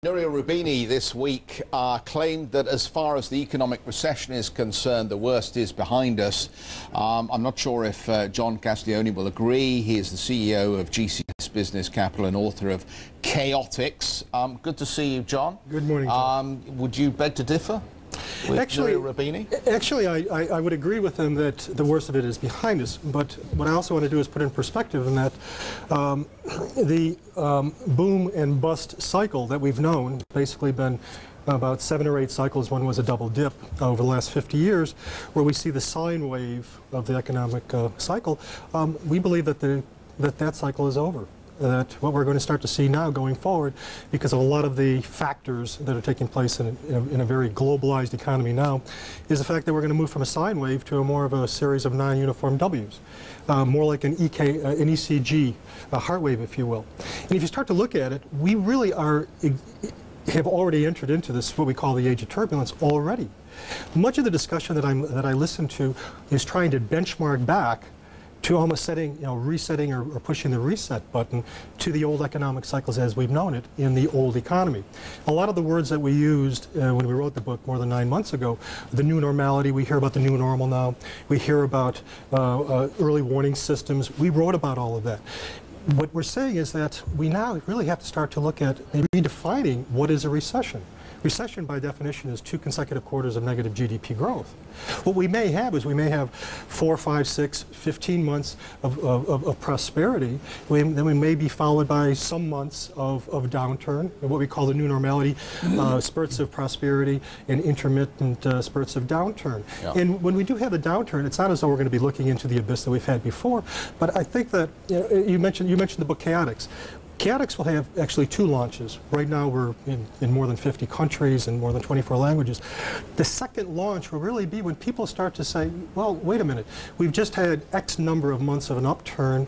Nouriel Roubini this week claimed that as far as the economic recession is concerned, the worst is behind us. I'm not sure if John Caslione will agree. He is the CEO of GCS Business Capital and author of Chaotix. Good to see you, John. Good morning, John. Would you beg to differ with Nouriel Roubini? Actually, I would agree with him that the worst of it is behind us. But what I also want to do is put in perspective in that the boom and bust cycle that we've known, basically been about 7 or 8 cycles. One was a double dip over the last 50 years, where we see the sine wave of the economic cycle. We believe that that cycle is over. That what we're going to start to see now going forward, because of a lot of the factors that are taking place in a very globalized economy now, is the fact that we're going to move from a sine wave to a more of a series of non-uniform W's, more like an ECG, a heart wave, if you will. And if you start to look at it, we really have already entered into this, what we call the Age of Turbulence already. Much of the discussion that I listen to is trying to benchmark back to almost setting, resetting or pushing the reset button to the old economic cycles as we've known it in the old economy. A lot of the words that we used when we wrote the book more than 9 months ago, the new normality, we hear about the new normal now, we hear about early warning systems, we wrote about all of that. What we're saying is that we now really have to start to look at redefining what is a recession. Recession, by definition, is 2 consecutive quarters of negative GDP growth. What we may have is we may have 4, 5, 6, 15 months of prosperity. Then we may be followed by some months of downturn, what we call the new normality, spurts of prosperity and intermittent spurts of downturn. Yeah. And when we do have a downturn, it's not as though we're going to be looking into the abyss that we've had before. But I think that you mentioned the book Chaotix. Chaotix will have actually 2 launches. Right now we're in more than 50 countries and more than 24 languages. The second launch will really be when people start to say, well, wait a minute, we've just had X number of months of an upturn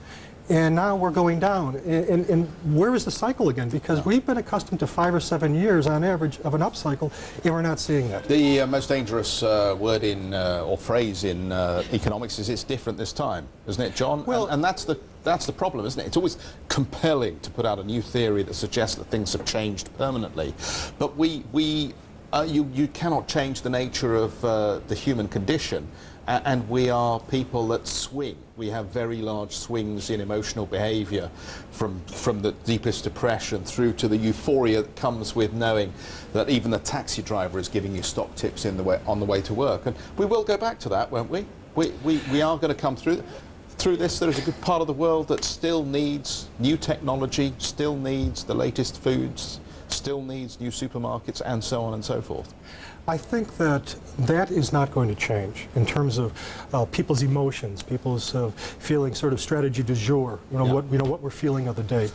and now we're going down. And where is the cycle again? Because we've been accustomed to 5 or 7 years on average of an upcycle, and we're not seeing that. The most dangerous word or phrase in economics is it's different this time, isn't it, John? Well, and that's the problem, isn't it? It's always compelling to put out a new theory that suggests that things have changed permanently. But you cannot change the nature of the human condition, and we are people that swing. We have very large swings in emotional behavior from the deepest depression through to the euphoria that comes with knowing that even the taxi driver is giving you stock tips on the way to work. And we will go back to that, won't we? We are going to come through this. There is a good part of the world that still needs new technology, still needs the latest foods, still needs new supermarkets, and so on and so forth. I think that is not going to change in terms of people's emotions, people's feeling, sort of strategy du jour, what we're feeling of the day.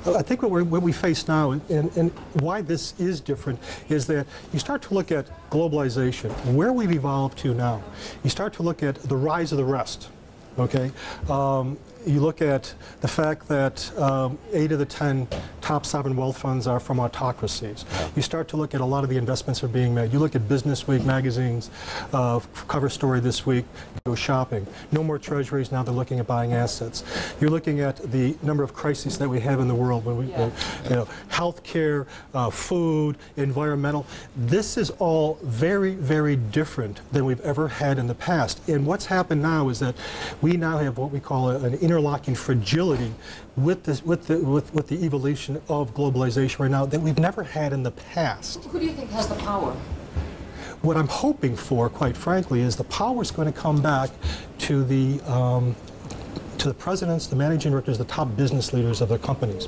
I think what we face now, and why this is different, is that you start to look at globalization, where we've evolved to now. You start to look at the rise of the rest. Okay, you look at the fact that 8 of the 10 top sovereign wealth funds are from autocracies. Yeah. You start to look at a lot of the investments that are being made. You look at Business Week magazine's cover story this week, go shopping. No more treasuries, now they're looking at buying assets. You're looking at the number of crises that we have in the world, when we, healthcare, food, environmental. This is all very, very different than we've ever had in the past. And what's happened now is that we now have what we call an interlocking fragility with the evolution of globalization right now that we've never had in the past. Who do you think has the power? What I'm hoping for, quite frankly, is the power is going to come back to the presidents, the managing directors, the top business leaders of their companies.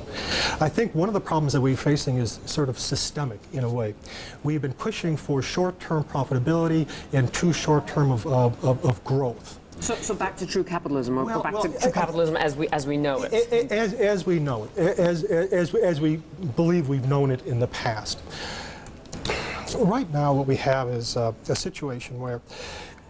I think one of the problems that we're facing is sort of systemic in a way. We've been pushing for short-term profitability and too short-term of growth. So back to true capitalism, or back to true capitalism as we know it. As we know it, as we believe we've known it in the past. So right now what we have is a situation where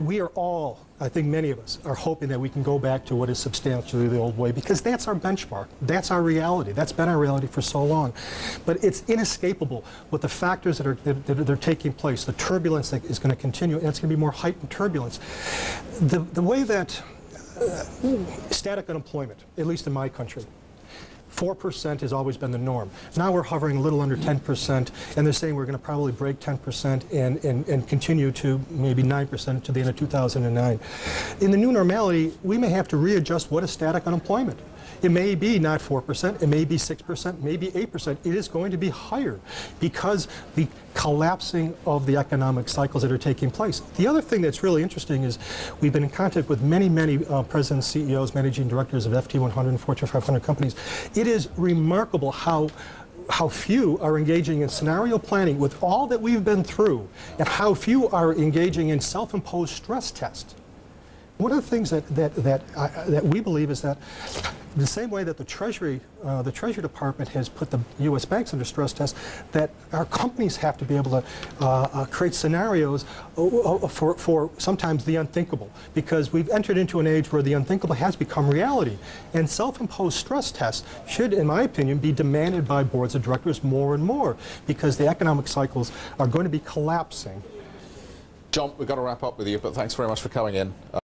we are all, I think many of us, are hoping that we can go back to what is substantially the old way, because that's our benchmark, that's our reality, that's been our reality for so long. But it's inescapable with the factors that are taking place, the turbulence that is going to continue, and it's going to be more heightened turbulence. The way that static unemployment, at least in my country, 4% has always been the norm. Now we're hovering a little under 10%, and they're saying we're going to probably break 10% and continue to maybe 9% to the end of 2009. In the new normality, we may have to readjust what is static unemployment. It may be not 4%, it may be 6%, maybe 8%. It is going to be higher because the collapsing of the economic cycles that are taking place. The other thing that's really interesting is we've been in contact with many presidents, CEOs, managing directors of FT 100 and Fortune 500 companies. It is remarkable how few are engaging in scenario planning with all that we've been through, and how few are engaging in self-imposed stress tests. One of the things that we believe is that the same way that the Treasury Department has put the U.S. banks under stress tests, that our companies have to be able to create scenarios for sometimes the unthinkable, because we've entered into an age where the unthinkable has become reality. And self-imposed stress tests should, in my opinion, be demanded by boards of directors more and more, because the economic cycles are going to be collapsing. John, we've got to wrap up with you, but thanks very much for coming in.